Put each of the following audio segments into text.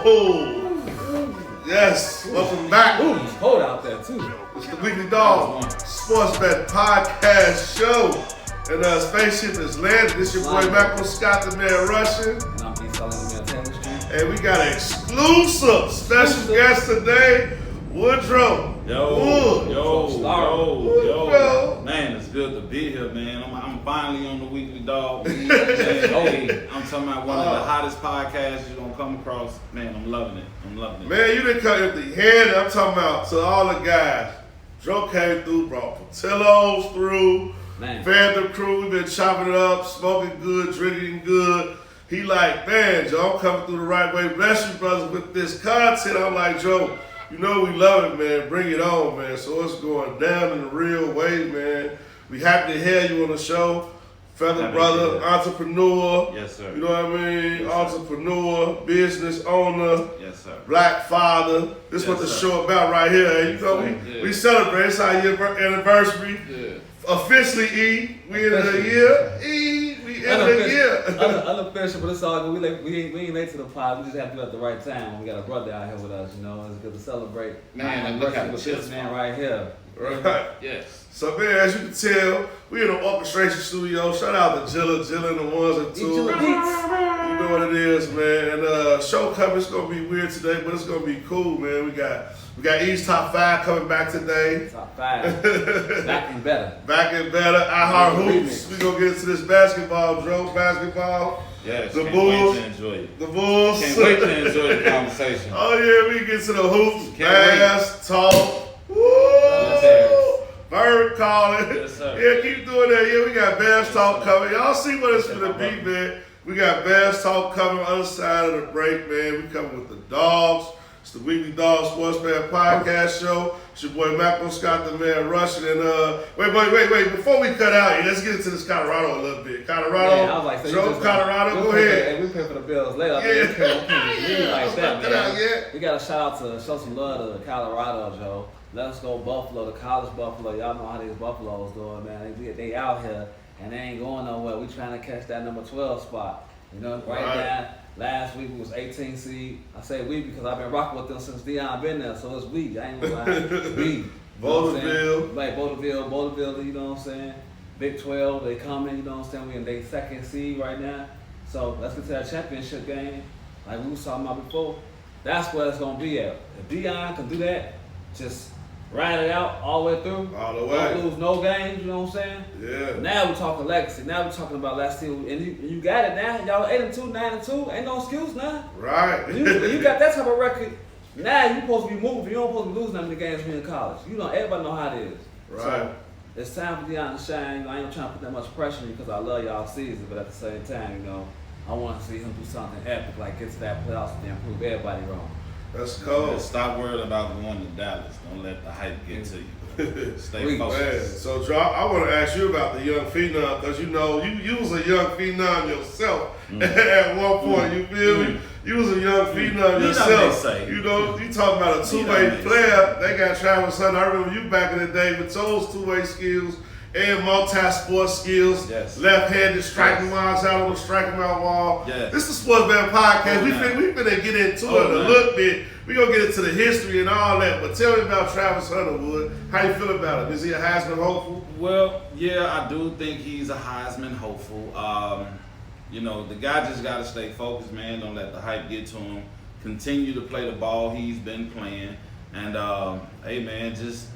Oh, yes. Welcome back. Ooh, it's cold out there too. It's the Weekly Dog Sports Bet Podcast Show. And Spaceship is landed. This your boy Michael Scott, the man Russian. And I'm B. Salim, the man Taylor Street. And we got an exclusive special guest today, Woodrow. Yo. Man, it's good to be here, man. I'm finally on the Weekly Dog. I'm talking about one of the hottest podcasts you're going to come across. Man, I'm loving it. Man, you didn't come empty-handed. I'm talking about to all the guys. Joe came through, brought Portillo's through. Fed the crew. We've been chopping it up, smoking good, drinking good. He like, man, Joe, I'm coming through the right way. Bless you, brothers, with this content. I'm like, Joe, you know we love it, man. Bring it on, man. So it's going down in a real way, man. We happy to have you on the show. Fellow brother, entrepreneur. Yes, sir. You know what I mean? Yes, entrepreneur, business owner. Yes, sir. Black father. This is what the show about right here. You know, we celebrate. It's our year anniversary. Yeah. Officially, E. We in the year. E. We in the year. Unofficial, but it's all good. We ain't late to the pod. We just have to do it at the right time. We got a brother out here with us, you know. It's good to celebrate. Man, look at with this man right here. Right. Yes. So, man, as you can tell, we in the orchestration studio. Shout out to Jilla and the ones and twos. You know what it is, man. And show coverage is gonna be weird today, but it's gonna be cool, man. We got East Top 5 coming back today. Top 5. Back and better. I Heart Hoops. We gonna get into this basketball, Joe. Basketball. Yes. The Can't Bulls. wait to enjoy it. The Bulls. Can't wait to enjoy the conversation. Oh yeah, we get to the hoops. Bass, talk. Woo! Yes, Bird calling. Yes, sir. Yeah, keep doing that. Yeah, we got Bass Talk coming. Y'all see what it's gonna be, man. We got Bass Talk coming other side of the break, man. We coming with the dogs. It's the Weekly Dog Sports Bet Podcast Show. It's your boy Michael Scott, the man Russian. And wait. Before we cut out, let's get into this Colorado a little bit. Colorado. Yeah, I was like, so Joe, Colorado, go ahead. We pay for the bills later. We got to show some love to Colorado, Joe. Let's go Buffalo, the college Buffalo. Y'all know how these Buffaloes doing, man. They out here and they ain't going nowhere. We trying to catch that number 12 spot. You know, right now. Last week we was 18 seed. I say we because I've been rocking with them since Deion been there, so it's we. I ain't gonna lie. We. Vaudeville. Like Vaudeville, you know what I'm saying? Big 12, they coming, you know what I'm saying? We in their second seed right now. So let's get to that championship game. Like we was talking about before. That's where it's gonna be at. If Deion can do that, just ride it out all the way through. All the way. Don't lose no games, you know what I'm saying? Yeah. Now we're talking legacy. Now we're talking about last year. And you got it now. Y'all 8-2, 9-2. Ain't no excuse now. Right. You got that type of record. Now you supposed to be moving. You don't supposed to be losing that many games when you're in college. You know, everybody know how it is. Right. So it's time for Deion to shine. I ain't trying to put that much pressure on you because I love y'all season, but at the same time, you know, I want to see him do something epic, like get to that playoffs and prove everybody wrong. That's cool. Stop worrying about going to Dallas. Don't let the hype get to you. Stay focused. Man, so, Joe, I want to ask you about the young phenom because you know you was a young phenom yourself at one point. You feel me? You was a young phenom yourself. You know, you talking about a two-way player. They got Travis Hunter. I remember you back in the day with those two-way skills and multi-sport skills. Yes. Left-handed striking lines out on the striking out wall. Yes. This is the Sports Man Podcast. We finna get into it a little bit. We gonna get into the history and all that. But tell me about Travis Hunter, Wood. How you feel about him? Is he a Heisman hopeful? Well, yeah, I do think he's a Heisman hopeful. You know, the guy just got to stay focused, man. Don't let the hype get to him. Continue to play the ball he's been playing, and hey, man, just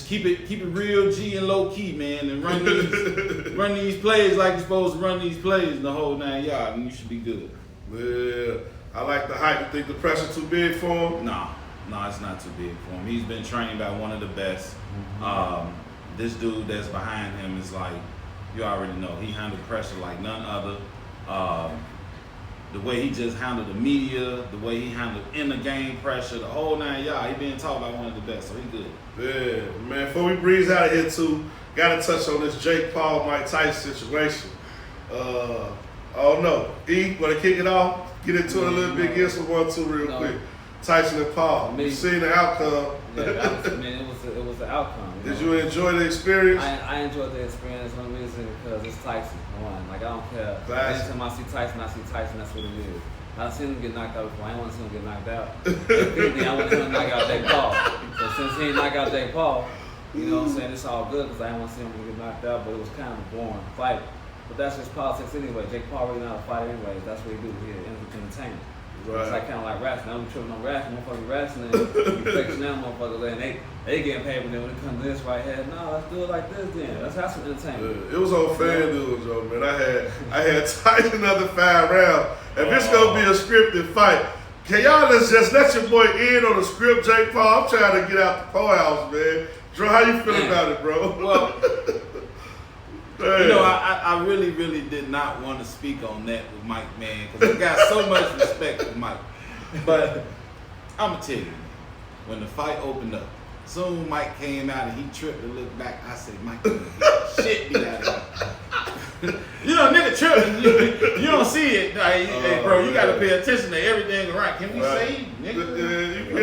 keep it real G and low key, man, and run these plays like you're supposed to run these plays in the whole 9 yards, and you should be good. Yeah, I like the hype. You think the pressure too big for him? No, it's not too big for him. He's been trained by one of the best. This dude that's behind him is like, you already know, he handled pressure like none other. The way he just handled the media, the way he handled in the game pressure, the whole 9 yards, he being taught by one of the best, so he good. Yeah, man, before we breeze out of here too, gotta touch on this Jake Paul, Mike Tyson situation. Oh no, E, wanna kick it off? Get into it a little bit, get some 1-2 real quick. Tyson and Paul, you seen the outcome. Yeah, it was the outcome. Did you enjoy the experience? I enjoyed the experience one reason because it's Tyson. One, like I don't care. Anytime I see Tyson, that's what it is. I've seen him get knocked out before. I ain't want to see him get knocked out. If anything, I want him to knock out Jake Paul. So since he didn't knock out Jake Paul, you know what I'm saying, it's all good because I didn't want to see him get knocked out, but it was kind of a boring fight. But that's just politics anyway. Jake Paul really not a fighter anyway. That's what he do here, entertainment. Right. It's like kind of like wrestling. I'm tripping on wrestling, motherfuckers wrestling, you fixing them motherfuckers, and they getting paid, but then when it comes to this right here, no, let's do it like this then. Let's have some entertainment. Yeah, it was on FanDuel, Joe, man. I had Tyson another 5 rounds. If it's gonna be a scripted fight, can y'all just let your boy in on the script, Jake Paul? I'm trying to get out the poorhouse, man. Drew, how you feel about it, bro? Well, you know, I really, really did not want to speak on that with Mike, man, because I got so much respect for Mike. But I'm going to tell you, when the fight opened up, soon Mike came out and he tripped and looked back. I said, Mike, shit beat out of him. You know, nigga tripping, you don't see it. Hey, bro, you got to pay attention to everything around. Can we say, nigga? You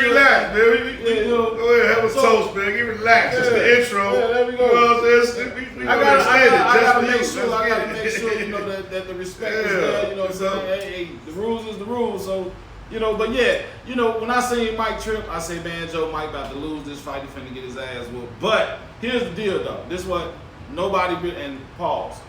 relax, man. Go ahead, have a toast, man. You relax. It's the intro. Yeah, there we go. You know what I'm saying? I gotta make sure, you know, that the respect is there. You know what I'm saying? Hey, the rules is the rules. So, you know, but yeah, you know, when I seen Mike trip, I say, man, Joe, Mike about to lose this fight. He finna get his ass whooped. But here's the deal, though. This what nobody and pause.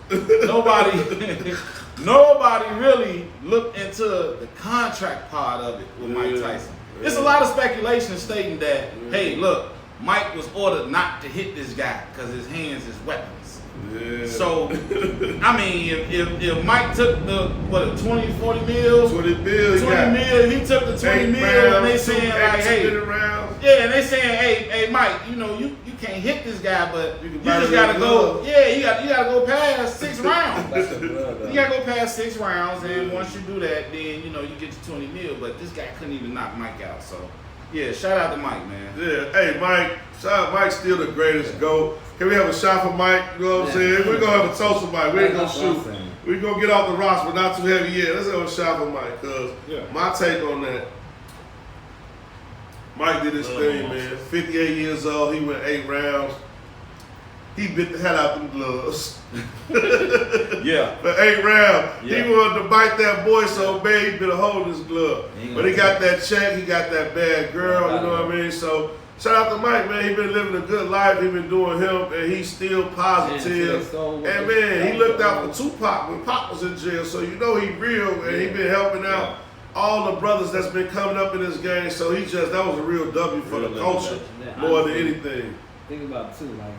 Nobody really looked into the contract part of it with Mike Tyson. It's a lot of speculation stating that, hey, look, Mike was ordered not to hit this guy because his hands is weapons. Yeah. So, I mean, if Mike took the, 20, 40 mil? 20 mil, 20 mil, he took the 20 mil, and they saying, like, hey, yeah, and they saying, hey, Mike, you know, you can't hit this guy, but you just gotta go, you gotta go past 6 rounds. You gotta go past 6 rounds, and once you do that, then, you know, you get your 20 mil, but this guy couldn't even knock Mike out, so. Yeah, shout out to Mike, man. Yeah, hey, Mike. Shout out, Mike's still the greatest GOAT. Can we have a shot for Mike? You know what I'm saying? We're going to have a toast for Mike. We ain't going to shoot. We're going to get off the rocks, but not too heavy yet. Let's have a shot for Mike, because my take on that, Mike did his thing, man. 58 years old. He went 8 rounds. He bit the hell out them gloves. Yeah. For 8 rounds. Yeah. He wanted to bite that boy so bad he bit a hole in his glove. But he got that check, he got that bad girl, you know what I mean? So shout out to Mike, man. He been living a good life. He been doing him, and he's still positive. And man, he looked out for Tupac when Pac was in jail. So you know he real, and he been helping out all the brothers that's been coming up in this game. So that was a real W for the culture more than anything. Think about it too, like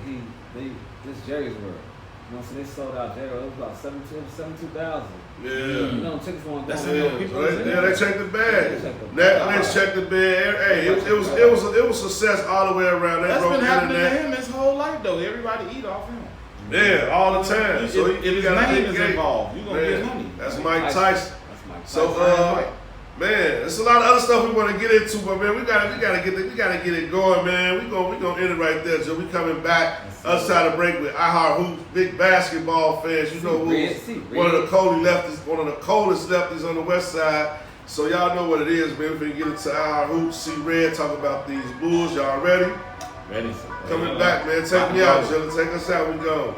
this Jerry's World. You know, so they sold out Jerry. It was about 72,000. Yeah. You know, tickets weren't That's going it. They checked the bag. Netflix checked the bag. Hey, it was success all the way around. That's been happening to him his whole life, though. Everybody eat off him. Yeah, all the time. So if his name is involved, you gonna get money. That's Mike Tyson. So man, there's a lot of other stuff we want to get into, but man, we gotta get it going, man. We gonna end it right there, Joe. We coming back other side of break with iHeart Hoops, big basketball fans. You know one of the coldest lefties on the west side. So y'all know what it is, man. We're gonna get into iHeart Hoops, see Red talk about these Bulls. Y'all ready? Ready. Coming back, man. Take me out, Joe. Take us out. We go.